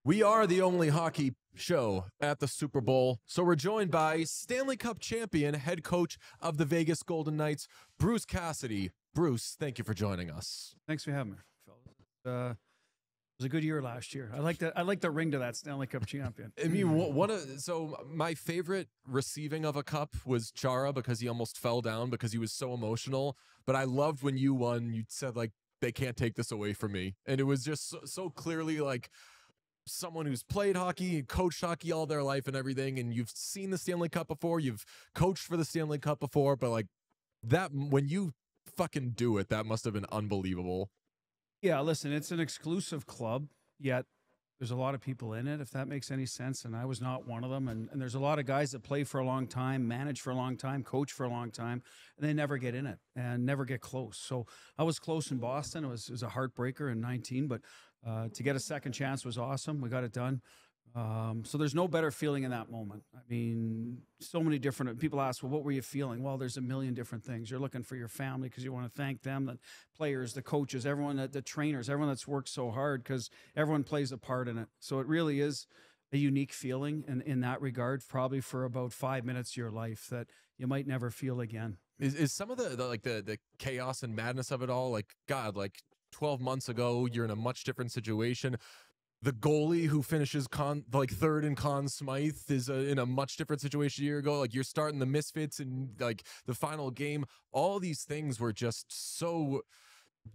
We are the only hockey show at the Super Bowl, so we're joined by Stanley Cup champion, head coach of the Vegas Golden Knights, Bruce Cassidy. Bruce, thank you for joining us. Thanks for having me, fellas. It was a good year last year. I like that. I like the ring to that Stanley Cup champion. I mean, so my favorite receiving of a cup was Chara because he almost fell down because he was so emotional. But I loved when you won. You said like they can't take this away from me, and it was just so clearly like someone who's played hockey and coached hockey all their life and everything, and you've seen the Stanley Cup before, you've coached for the Stanley Cup before, but like that, when you fucking do it, that must have been unbelievable. Yeah, listen, it's an exclusive club, yet there's a lot of people in it, if that makes any sense, and I was not one of them, and there's a lot of guys that play for a long time, manage for a long time, coach for a long time, and they never get in it and never get close. So I was close in Boston. It was a heartbreaker in 19, but to get a second chance was awesome. We got it done. So there's no better feeling in that moment. I mean, so many different people ask, well, what were you feeling? Well, there's a million different things. You're looking for your family because you want to thank them, the players, the coaches, everyone, the trainers, everyone that's worked so hard because everyone plays a part in it. So it really is a unique feeling in that regard, probably for about 5 minutes of your life that you might never feel again. Is some of the chaos and madness of it all, like, God, like 12 months ago, you're in a much different situation. The goalie who finishes third in Conn Smythe is in a much different situation a year ago. Like, you're starting the Misfits in like the final game. All these things were just so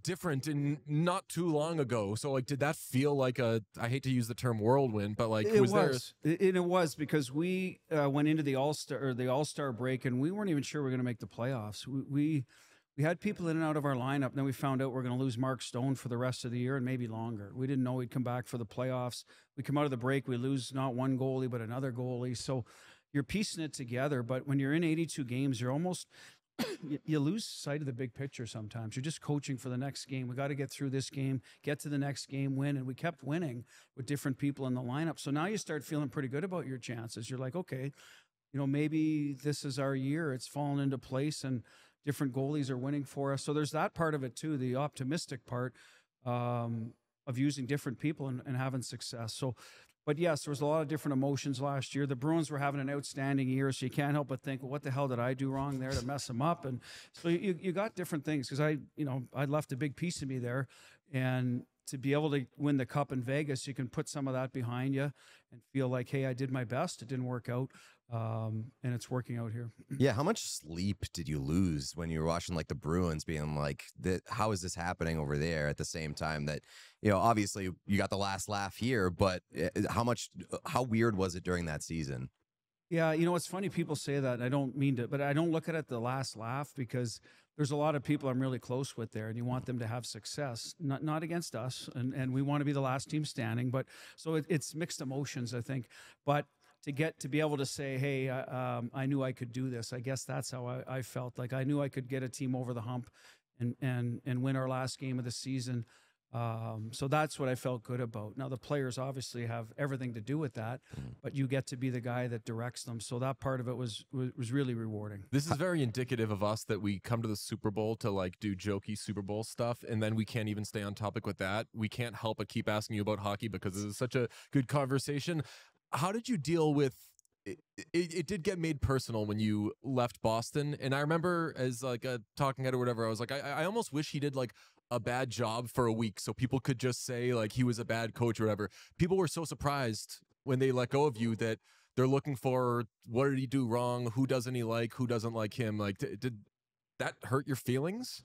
different and not too long ago. So like, did that feel like I hate to use the term whirlwind, but like it was because we went into the All-Star break and we weren't even sure we were going to make the playoffs. We had people in and out of our lineup, and then we found out we're going to lose Mark Stone for the rest of the year and maybe longer. We didn't know he'd come back for the playoffs. We come out of the break, we lose not one goalie, but another goalie. So you're piecing it together, but when you're in 82 games, you're almost, you lose sight of the big picture sometimes. You're just coaching for the next game. We got to get through this game, get to the next game, win, and we kept winning with different people in the lineup. So now you start feeling pretty good about your chances. You're like, okay, maybe this is our year. It's fallen into place, and different goalies are winning for us. So there's that part of it too, the optimistic part of using different people and having success. So, but yes, there was a lot of different emotions last year. The Bruins were having an outstanding year, so you can't help but think, well, what the hell did I do wrong there to mess them up? And so you got different things because I left a big piece of me there, and to be able to win the cup in Vegas, you can put some of that behind you and feel like, hey, I did my best. It didn't work out. And it's working out here. Yeah. How much sleep did you lose when you were watching like the Bruins being like, how is this happening over there at the same time that, obviously you got the last laugh here, but how weird was it during that season? Yeah. It's funny. People say that, and I don't mean to, but I don't look at it the last laugh because there's a lot of people I'm really close with there, and you want them to have success, not against us. And we want to be the last team standing, but so it's mixed emotions, I think, but to be able to say, hey, I knew I could do this. I guess that's how I felt. Like I knew I could get a team over the hump and win our last game of the season. So that's what I felt good about. Now the players obviously have everything to do with that, but you get to be the guy that directs them. So that part of it was really rewarding. This is very indicative of us that we come to the Super Bowl to like do jokey Super Bowl stuff, and then we can't even stay on topic with that. We can't help but keep asking you about hockey because this is such a good conversation. How did you deal with it? It did get made personal when you left Boston, and I remember as like a talking head or whatever, I was like, I almost wish he did like a bad job for a week so people could just say like he was a bad coach or whatever. People were so surprised when they let go of you that they're looking for what did he do wrong, who doesn't he like, who doesn't like him. Like, did that hurt your feelings?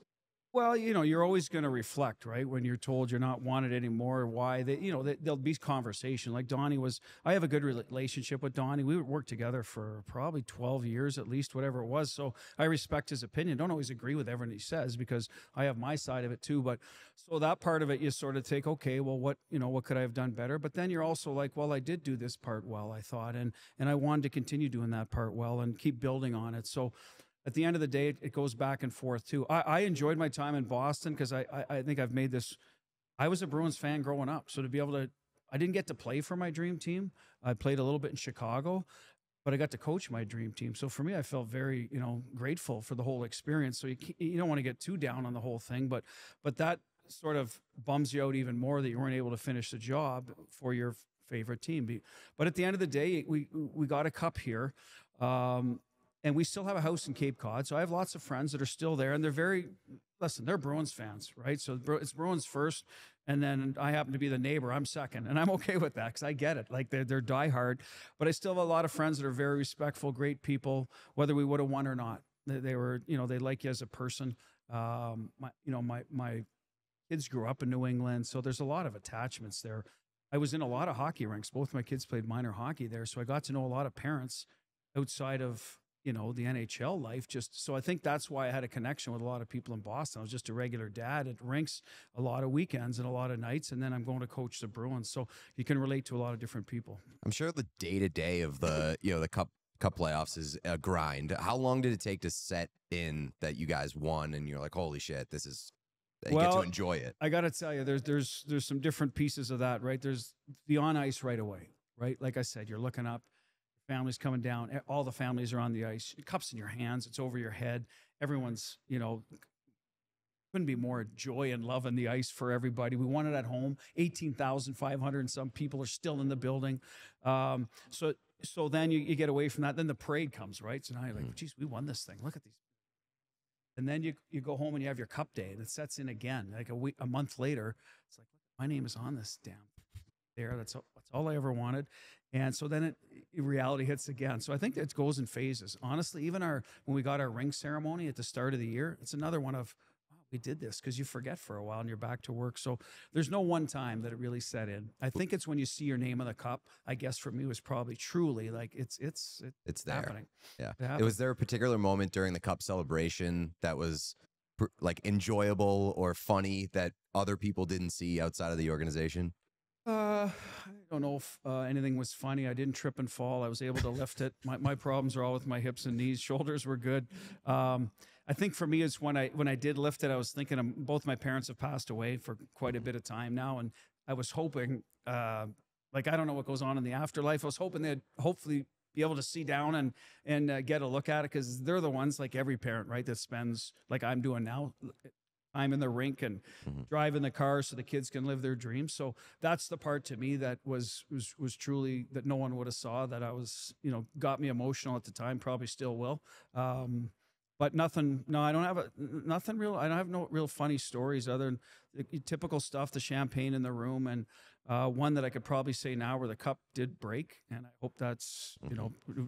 Well, you're always going to reflect, right? When you're told you're not wanted anymore, why there'll be conversation. Like I have a good relationship with Donnie. We worked together for probably 12 years at least, whatever it was. So I respect his opinion. Don't always agree with everything he says because I have my side of it too. But so that part of it, you sort of take, okay, well, what could I have done better? But then you're also like, well, I did do this part well, I thought, and I wanted to continue doing that part well and keep building on it. So at the end of the day, it goes back and forth too. I enjoyed my time in Boston because I think I've made this. I was a Bruins fan growing up, so to be able to, I didn't get to play for my dream team. I played a little bit in Chicago, but I got to coach my dream team. So for me, I felt very, grateful for the whole experience. So you don't want to get too down on the whole thing, but that sort of bums you out even more that you weren't able to finish the job for your favorite team. But at the end of the day, we got a cup here. And we still have a house in Cape Cod. So I have lots of friends that are still there, and they're Bruins fans, right? So it's Bruins first, and then I happen to be the neighbor. I'm second, and I'm okay with that because I get it. Like they're diehard, but I still have a lot of friends that are very respectful, great people, whether we would have won or not. They were, they like you as a person. My kids grew up in New England, so there's a lot of attachments there. I was in a lot of hockey rinks. Both my kids played minor hockey there, so I got to know a lot of parents outside of the NHL life. So I think that's why I had a connection with a lot of people in Boston. I was just a regular dad at rinks a lot of weekends and a lot of nights, and then I'm going to coach the Bruins. So you can relate to a lot of different people. I'm sure the day-to-day of the the cup playoffs is a grind. How long did it take to set in that you guys won and you're like, holy shit, this is, you get to enjoy it? I got to tell you, there's some different pieces of that, right? There's the on ice right away, right? Like I said, you're looking up, families coming down, all the families are on the ice, cups in your hands, it's over your head. Everyone's, couldn't be more joy and love on the ice for everybody. We won it at home. 18,500 and some people are still in the building. So then you get away from that. Then the parade comes, right? So now you're like, geez, we won this thing. Look at these. And then you go home and you have your cup day, and it sets in again. Like a month later, it's like, my name is on this damn there. That's all I ever wanted. And so then reality hits again. So I think it goes in phases. Honestly, even when we got our ring ceremony at the start of the year, it's another one of, wow, we did this, because you forget for a while and you're back to work. So there's no one time that it really set in. I think it's when you see your name on the cup. I guess for me was probably truly like it's there. Happening. Yeah. Was there a particular moment during the cup celebration that was like enjoyable or funny that other people didn't see outside of the organization? I don't know if anything was funny. I didn't trip and fall. I was able to lift it. My problems are all with my hips and knees. Shoulders were good. I think for me is when I did lift it, I was thinking both my parents have passed away for quite a bit of time now, and I was hoping, I don't know what goes on in the afterlife. I was hoping they'd hopefully be able to see down and get a look at it, because they're the ones, like every parent, right, that spends, like I'm doing now, time in the rink and driving the car so the kids can live their dreams. So that's the part to me that was truly, that no one would have saw, that I was, got me emotional at the time, probably still will. But nothing, no, I don't have nothing real. I don't have no real funny stories other than the typical stuff, the champagne in the room, and one that I could probably say now where the cup did break. And I hope that's,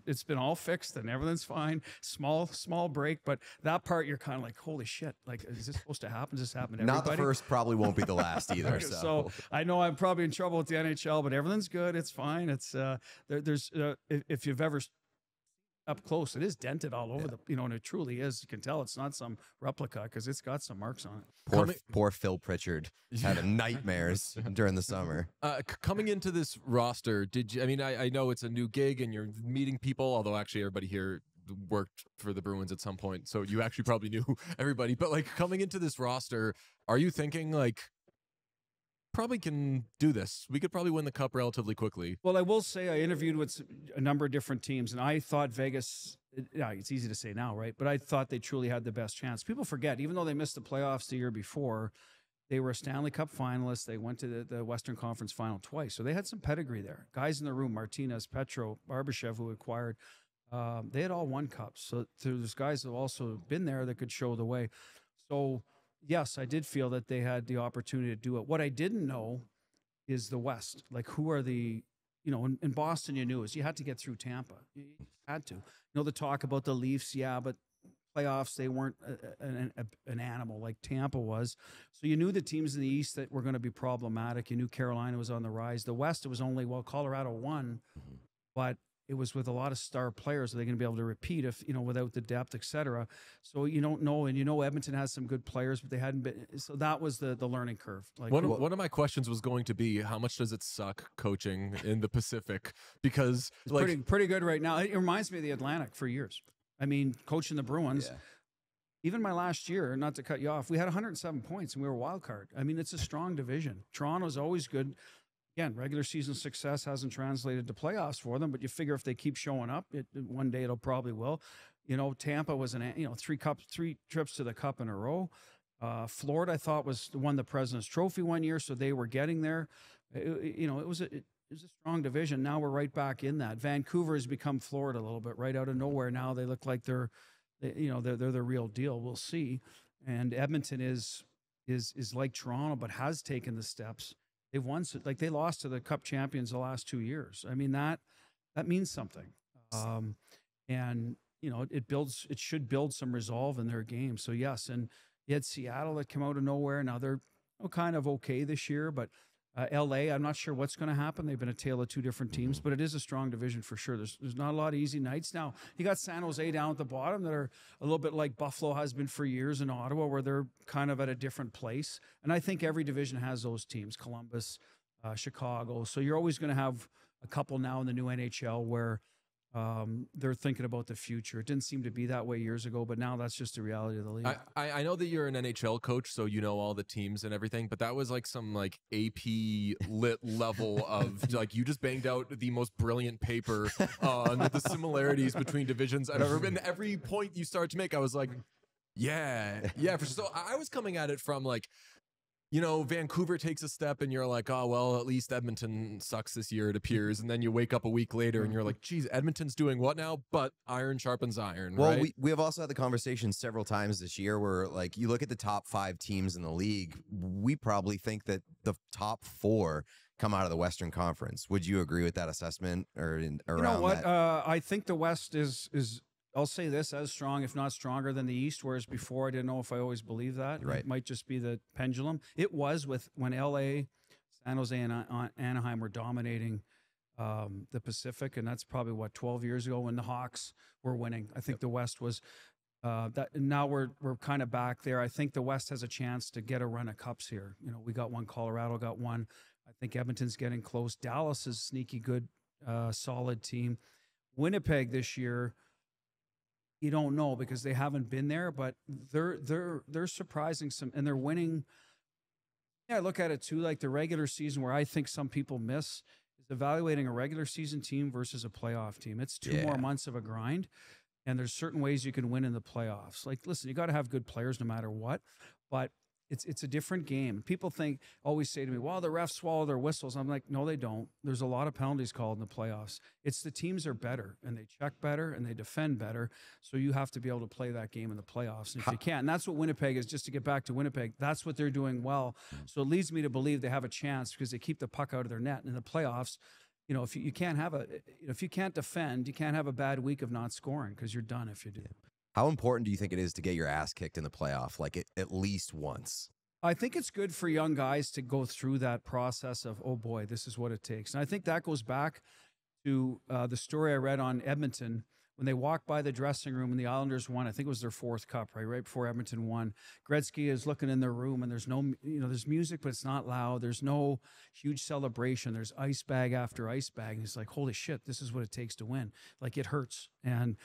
it's been all fixed and everything's fine. Small break. But that part, you're kind of like, holy shit, like, is this supposed to happen? Does this happen to everybody? Not the first, probably won't be the last either. So I know I'm probably in trouble with the NHL, but everything's good. It's fine. It's there's if you've ever up close, it is dented all over and it truly is. You can tell it's not some replica because it's got some marks on it. Poor Phil Pritchard had nightmares during the summer. Coming into this roster, did you? I mean, I know it's a new gig and you're meeting people. Although actually, everybody here worked for the Bruins at some point, so you actually probably knew everybody. But like coming into this roster, are you thinking like, probably can do this? We could probably win the cup relatively quickly. Well, I will say I interviewed with a number of different teams, and I thought Vegas, it's easy to say now, right? But I thought they truly had the best chance. People forget, even though they missed the playoffs the year before, they were a Stanley Cup finalist. They went to the Western Conference final twice. So they had some pedigree there. Guys in the room, Martinez, Petro, Barbashev, who acquired, they had all won cups. So there's guys that have also been there that could show the way. So yes, I did feel that they had the opportunity to do it. What I didn't know is the West. Like, who are the, in Boston, you knew is you had to get through Tampa. You had to. The talk about the Leafs, yeah, but playoffs, they weren't an animal like Tampa was. So you knew the teams in the East that were going to be problematic. You knew Carolina was on the rise. The West, it was only, Colorado won, but it was with a lot of star players. Are they going to be able to repeat if, without the depth, et cetera? So you don't know. And Edmonton has some good players, but they hadn't been. So that was the learning curve. Like one of my questions was going to be, how much does it suck coaching in the Pacific? Because it's pretty good right now. It reminds me of the Atlantic for years. I mean, coaching the Bruins, even my last year, not to cut you off, we had 107 points and we were a wild card. I mean, it's a strong division. Toronto's always good. Again, regular season success hasn't translated to playoffs for them, but you figure if they keep showing up, one day it'll probably will. Tampa was three trips to the cup in a row. Florida, I thought, won the President's Trophy one year, so they were getting there. It was It's a strong division. Now we're right back in that. Vancouver has become Florida a little bit, right out of nowhere. Now they look like they're the real deal. We'll see. And Edmonton is like Toronto, but has taken the steps. They've won, like they lost to the Cup champions the last 2 years. I mean, that means something. And it should build some resolve in their game. So yes, and you had Seattle that came out of nowhere. Now they're kind of okay this year, but LA, I'm not sure what's going to happen. They've been a tale of two different teams, but it is a strong division for sure. There's not a lot of easy nights. Now, you got San Jose down at the bottom that are a little bit like Buffalo has been for years in Ottawa, where they're kind of at a different place. And I think every division has those teams, Columbus, Chicago. So you're always going to have a couple now in the new NHL where they're thinking about the future. It didn't seem to be that way years ago, but now that's just the reality of the league. I know that you're an NHL coach, so you know all the teams and everything, but that was like some like AP lit level of like you just banged out the most brilliant paper on the similarities between divisions. And every point you start to make, I was like, yeah. So I was coming at it from like, Vancouver takes a step and you're like, oh, well, at least Edmonton sucks this year, it appears. And then you wake up a week later and you're like, geez, Edmonton's doing what now? But iron sharpens iron, well, right? we have also had the conversation several times this year where, like, you look at the top 5 teams in the league, we probably think that the top 4 come out of the Western Conference. Would you agree with that assessment around that? I think the West is I'll say this, as strong, if not stronger than the East, whereas before I didn't know if I always believed that. Right. It might just be the pendulum. It was when LA, San Jose, and Anaheim were dominating the Pacific, and that's probably, 12 years ago when the Hawks were winning. I think the West was that. Now we're kind of back there. I think the West has a chance to get a run of cups here. We got one, Colorado got one. I think Edmonton's getting close. Dallas is a sneaky good, solid team. Winnipeg this year, you don't know because they haven't been there, but they're surprising some, and they're winning. Yeah, I look at it too, like the regular season, where I think some people miss is evaluating a regular season team versus a playoff team. It's 2 more months of a grind, and there's certain ways you can win in the playoffs. Like, listen, you got to have good players no matter what, but it's a different game. People always say to me, well, the refs swallow their whistles. I'm like, no, they don't. There's a lot of penalties called in the playoffs. It's the teams are better, and they check better, and they defend better. So you have to be able to play that game in the playoffs. And if you can't, and that's what Winnipeg is, just to get back to Winnipeg, that's what they're doing well. So it leads me to believe they have a chance because they keep the puck out of their net. And in the playoffs, if you can't defend, you can't have a bad week of not scoring because you're done if you do. How important do you think it is to get your ass kicked in the playoff, like at least once? I think it's good for young guys to go through that process of, oh boy, this is what it takes. And I think that goes back to the story I read on Edmonton when they walked by the dressing room and the Islanders won. I think it was their 4th cup, right before Edmonton won. Gretzky is looking in their room and there's no, there's music, but it's not loud. There's no huge celebration. There's ice bag after ice bag. And he's like, holy shit, this is what it takes to win. Like, it hurts and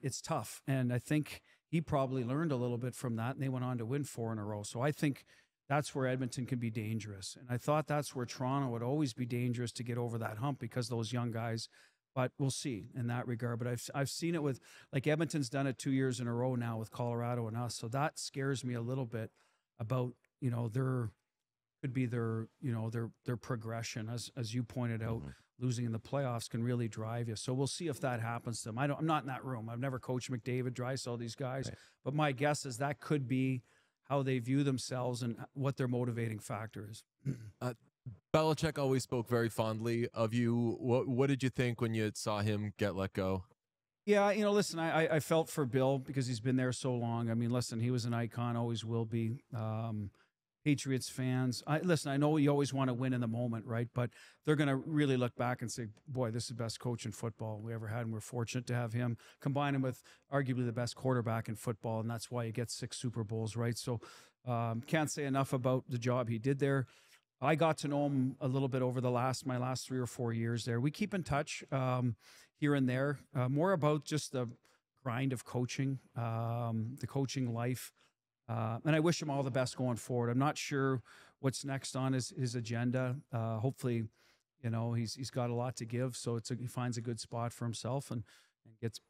it's tough. And I think he probably learned a little bit from that, and they went on to win 4 in a row. So I think that's where Edmonton can be dangerous. And I thought that's where Toronto would always be dangerous to get over that hump because those young guys. But we'll see in that regard. But I've seen it with, like, Edmonton's done it 2 years in a row now with Colorado and us. So that scares me a little bit about, their progression, as you pointed out. Losing in the playoffs can really drive you. So we'll see if that happens to them. I'm not in that room. I've never coached McDavid, Draisaitl, these guys. Right. But my guess is that could be how they view themselves and what their motivating factor is. Belichick always spoke very fondly of you. What did you think when you saw him get let go? Yeah, listen, I felt for Bill because he's been there so long. I mean, listen, he was an icon, always will be. Patriots fans, I know you always want to win in the moment, right? But they're going to really look back and say, boy, this is the best coach in football we ever had, and we're fortunate to have him. Combine him with arguably the best quarterback in football, and that's why he gets 6 Super Bowls, right? So can't say enough about the job he did there. I got to know him a little bit over my last 3 or 4 years there. We keep in touch here and there, more about just the grind of coaching, the coaching life. And I wish him all the best going forward. I'm not sure what's next on his agenda. Hopefully, he's got a lot to give. So he finds a good spot for himself and gets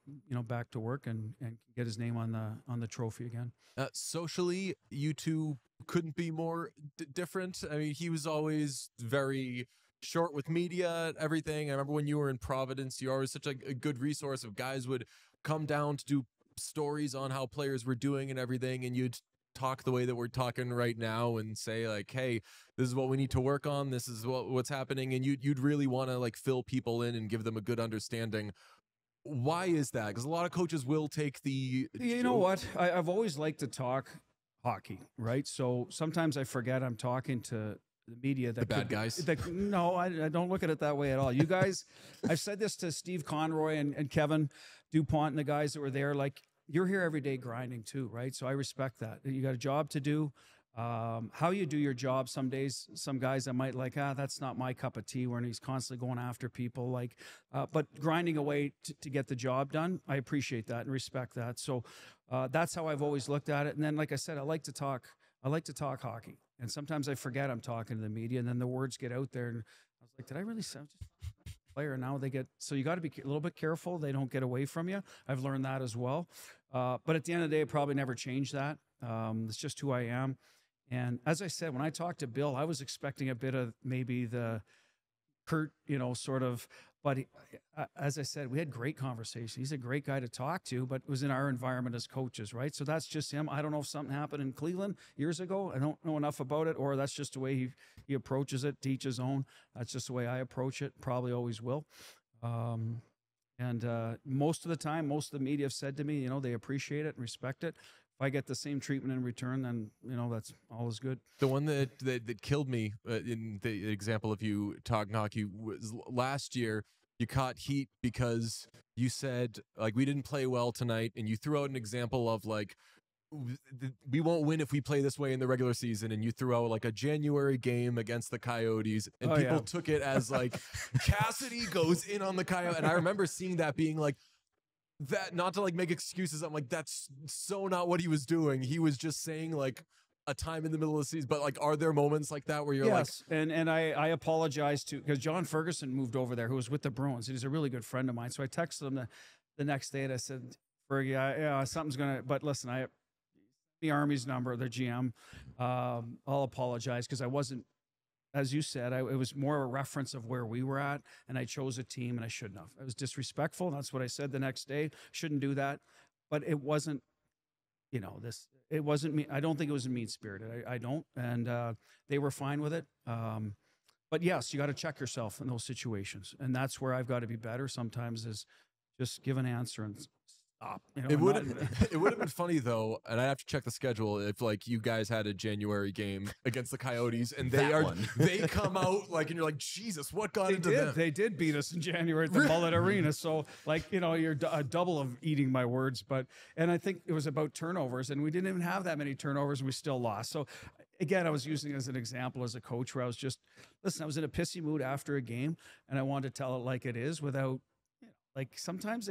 back to work and get his name on the trophy again. Socially, you two couldn't be more different. I mean, he was always very short with media, everything. I remember when you were in Providence, you were always such a good resource of guys would come down to do stories on how players were doing and everything, and you'd talk the way that we're talking right now and say like, hey, this is what we need to work on, this is what's happening, and you'd really want to like fill people in and give them a good understanding. Why is that? Because a lot of coaches will take the You know what? I've always liked to talk hockey, right? So sometimes I forget I'm talking to the media. That the bad guys. No, I don't look at it that way at all. You guys, I've said this to Steve Conroy and Kevin DuPont and the guys that were there. Like, you're here every day grinding too, right? So I respect that. You got a job to do. How you do your job, some days, some guys I might like, that's not my cup of tea, when he's constantly going after people, like, but grinding away to get the job done, I appreciate that and respect that. So that's how I've always looked at it. And then, like I said, I like to talk hockey. And sometimes I forget I'm talking to the media, and then the words get out there. And I was like, did I really sound just a player? Now they get, so you got to be a little bit careful. They don't get away from you. I've learned that as well. But at the end of the day, I probably never change that. It's just who I am. And as I said, when I talked to Bill, I was expecting a bit of maybe the curt, sort of, but as I said, we had great conversation. He's a great guy to talk to, but it was in our environment as coaches, right? So that's just him. I don't know if something happened in Cleveland years ago. I don't know enough about it, or that's just the way he approaches it, to each his own. That's just the way I approach it, probably always will. And most of the time, most of the media have said to me, they appreciate it and respect it. If I get the same treatment in return, then that's all is good. The one that killed me in the example of you talking hockey was last year. You caught heat because you said like, we didn't play well tonight, and you threw out an example of like, we won't win if we play this way in the regular season, and you threw out like a January game against the Coyotes, and people took it as like Cassidy goes in on the Coyote, and I remember seeing that being like, that, not to like make excuses, I'm like, that's so not what he was doing. He was just saying like a time in the middle of the season. But like, are there moments like that where you're like, and I apologize to, because John Ferguson moved over there, who was with the Bruins, and he's a really good friend of mine. So I texted him the next day and I said, Fergie, yeah, something's gonna, but listen, the Army's number, the GM, I'll apologize, because I wasn't, as you said, it was more a reference of where we were at, and I chose a team, and I shouldn't have. I was disrespectful, and that's what I said the next day. Shouldn't do that. But it wasn't, it wasn't me. I don't think it was mean-spirited. I don't. And they were fine with it. But yes, you got to check yourself in those situations. And that's where I've got to be better sometimes, is just give an answer and stop. It would have been funny though, and I have to check the schedule, if like you guys had a January game against the Coyotes and they come out like, and you're like, Jesus, what got into them? They did beat us in January at the Mullet Arena. So like, you're a double of eating my words, and I think it was about turnovers, and we didn't even have that many turnovers, and we still lost. So again, I was using it as an example as a coach, where I was just, listen, I was in a pissy mood after a game, and I wanted to tell it like it is, without, like, sometimes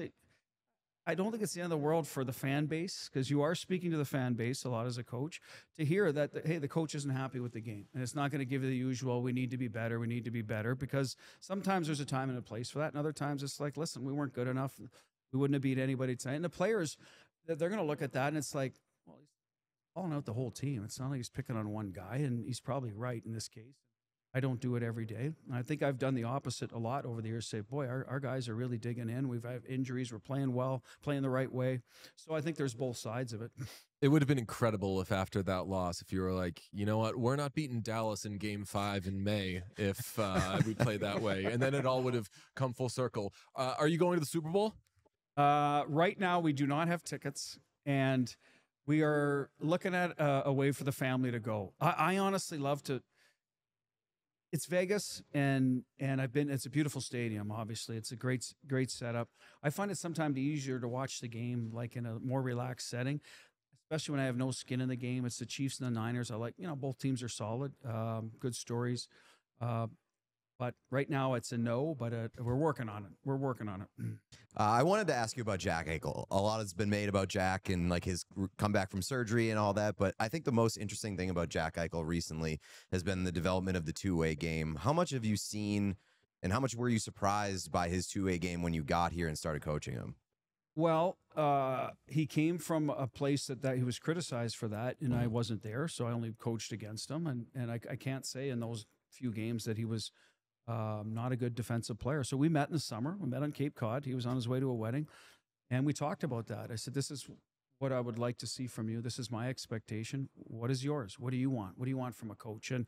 I don't think it's the end of the world for the fan base, because you are speaking to the fan base a lot as a coach, to hear that, hey, the coach isn't happy with the game, and it's not going to give you the usual, we need to be better, because sometimes there's a time and a place for that, and other times it's like, listen, we weren't good enough, we wouldn't have beat anybody tonight. And the players, they're going to look at that, and it's like, well, he's calling out the whole team. It's not like he's picking on one guy, and he's probably right in this case. I don't do it every day. I think I've done the opposite a lot over the years. Say, boy, our guys are really digging in. We've had injuries. We're playing well, playing the right way. So I think there's both sides of it. It would have been incredible if after that loss, if you were like, you know what, we're not beating Dallas in Game 5 in May if we play that way. And then it all would have come full circle. Are you going to the Super Bowl? Right now, we do not have tickets. And we are looking at a way for the family to go. I honestly love to. It's Vegas, and I've been. It's a beautiful stadium. Obviously, it's a great setup. I find it sometimes easier to watch the game like in a more relaxed setting, especially when I have no skin in the game. It's the Chiefs and the Niners. I like, both teams are solid, good stories. But right now it's a no, but we're working on it. I wanted to ask you about Jack Eichel. A lot has been made about Jack and like his comeback from surgery and all that, but I think the most interesting thing about Jack Eichel recently has been the development of the two-way game. How much have you seen, and how much were you surprised by his two-way game when you got here and started coaching him? Well, he came from a place that he was criticized for that, and I wasn't there, so I only coached against him, and I can't say in those few games that he was not a good defensive player. So we met in the summer. We met on Cape Cod. He was on his way to a wedding, and we talked about that. I said, "This is what I would like to see from you. This is my expectation. What is yours? What do you want? What do you want from a coach?" And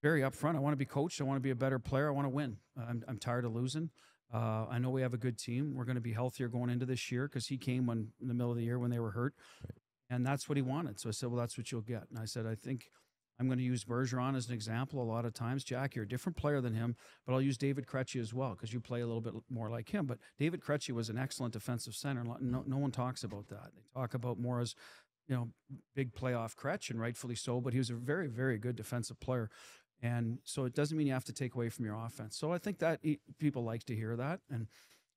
very upfront, I want to be coached. I want to be a better player. I want to win. I'm tired of losing. I know we have a good team. We're going to be healthier going into this year because he came in the middle of the year when they were hurt. Right. And that's what he wanted. So I said, well, that's what you'll get. And I said, I think I'm going to use Bergeron as an example a lot of times. Jack, you're a different player than him, but I'll use David Krejci as well because you play a little bit more like him. But David Krejci was an excellent defensive center. No one talks about that. They talk about more as, big playoff Krejci, and rightfully so, but he was a very, very good defensive player. And so it doesn't mean you have to take away from your offense. So I think that people like to hear that. And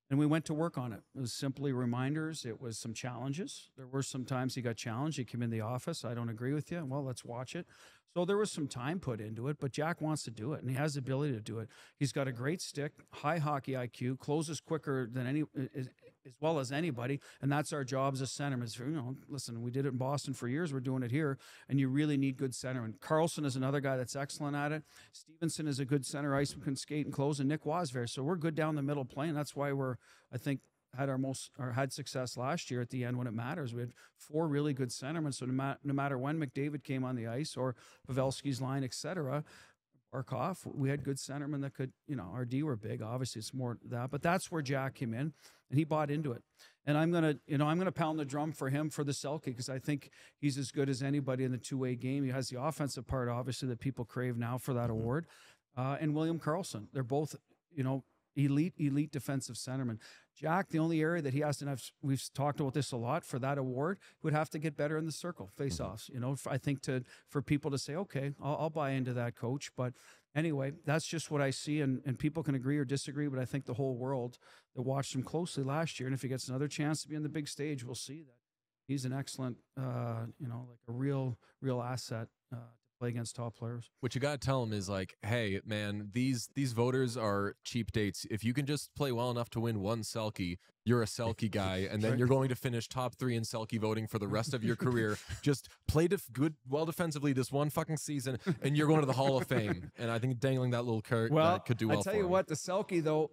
we went to work on it. It was simply reminders. It was some challenges. There were some times he got challenged. He came in the office. I don't agree with you. Well, let's watch it. So there was some time put into it, but Jack wants to do it, and he has the ability to do it. He's got a great stick, high hockey IQ, closes quicker than as well as anybody, and that's our job as a centerman. Listen, we did it in Boston for years. We're doing it here, and you really need good centermen. Carlson is another guy that's excellent at it. Stevenson is a good center ice, can skate and close, and Nick Wasver. So we're good down the middle playing. That's why I think, had success last year at the end when it matters. We had 4 really good centermen. So no matter when McDavid came on the ice or Pavelski's line, etc., Barkov, we had good centermen that could, our D were big. Obviously, it's more that, but that's where Jack came in, and he bought into it. And I'm gonna pound the drum for him for the Selke because I think he's as good as anybody in the two-way game. He has the offensive part, obviously, that people crave now for that award. And William Karlsson, they're both, elite defensive centermen. Jack, the only area that he has to have, we've talked about this a lot, for that award, would have to get better in the circle, face-offs. I think for people to say, okay, I'll buy into that, coach. But anyway, that's just what I see, and people can agree or disagree, but I think the whole world that watched him closely last year, and if he gets another chance to be on the big stage, we'll see that he's an excellent, like a real asset to play against top players. What you got to tell them is like, hey, man, these voters are cheap dates. If you can just play well enough to win one Selke, you're a Selke guy, and then you're going to finish top 3 in Selke voting for the rest of your career. Just play well defensively this one fucking season, and you're going to the Hall of Fame. And I think dangling that little carrot could do well. I tell you what, the Selke though,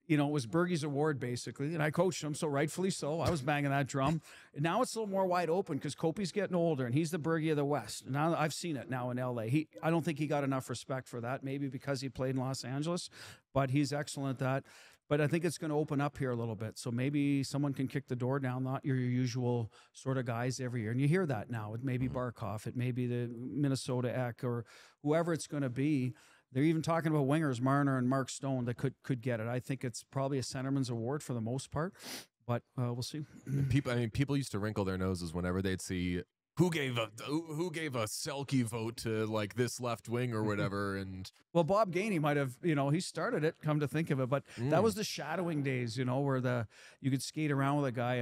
it was Bergie's award basically, and I coached him, so rightfully so. I was banging that drum. And now it's a little more wide open because Kopi's getting older, and he's the Bergie of the West. Now I've seen it now in LA. I don't think he got enough respect for that, maybe because he played in Los Angeles, but he's excellent at that. But I think it's going to open up here a little bit. So maybe someone can kick the door down, not your usual sort of guys every year. And you hear that now. It may be Barkov. It may be the Minnesota Eck or whoever it's going to be. They're even talking about wingers, Marner and Mark Stone, that could get it. I think it's probably a centerman's award for the most part, but we'll see. People used to wrinkle their noses whenever they'd see who gave a Selke vote to like this left wing or whatever. And well, Bob Gainey might have, he started it, come to think of it, but that was the shadowing days, where you could skate around with a guy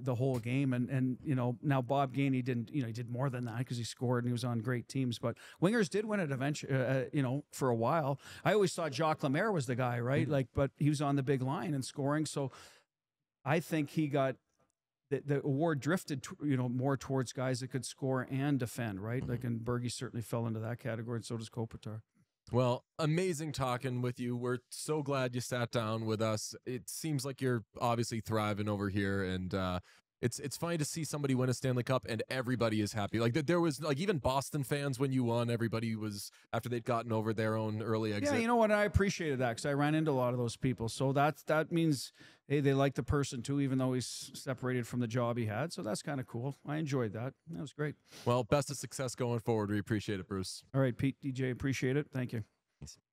the whole game. And now Bob Gainey didn't, he did more than that because he scored and he was on great teams, but wingers did win it eventually, for a while. I always thought Jacques Lemaire was the guy, right? But he was on the big line and scoring. So I think he got, the award drifted, more towards guys that could score and defend, right? Like, and Bergie certainly fell into that category, and so does Kopitar. Well, amazing talking with you. We're so glad you sat down with us. It seems like you're obviously thriving over here, and it's funny to see somebody win a Stanley Cup and everybody is happy. Like there was like even Boston fans when you won, everybody was after they'd gotten over their own early exit. Yeah, you know what? I appreciated that because I ran into a lot of those people. So that means, hey, they like the person too, even though he's separated from the job he had. So that's kind of cool. I enjoyed that. That was great. Well, best of success going forward. We appreciate it, Bruce. All right, Pete, DJ, appreciate it. Thank you.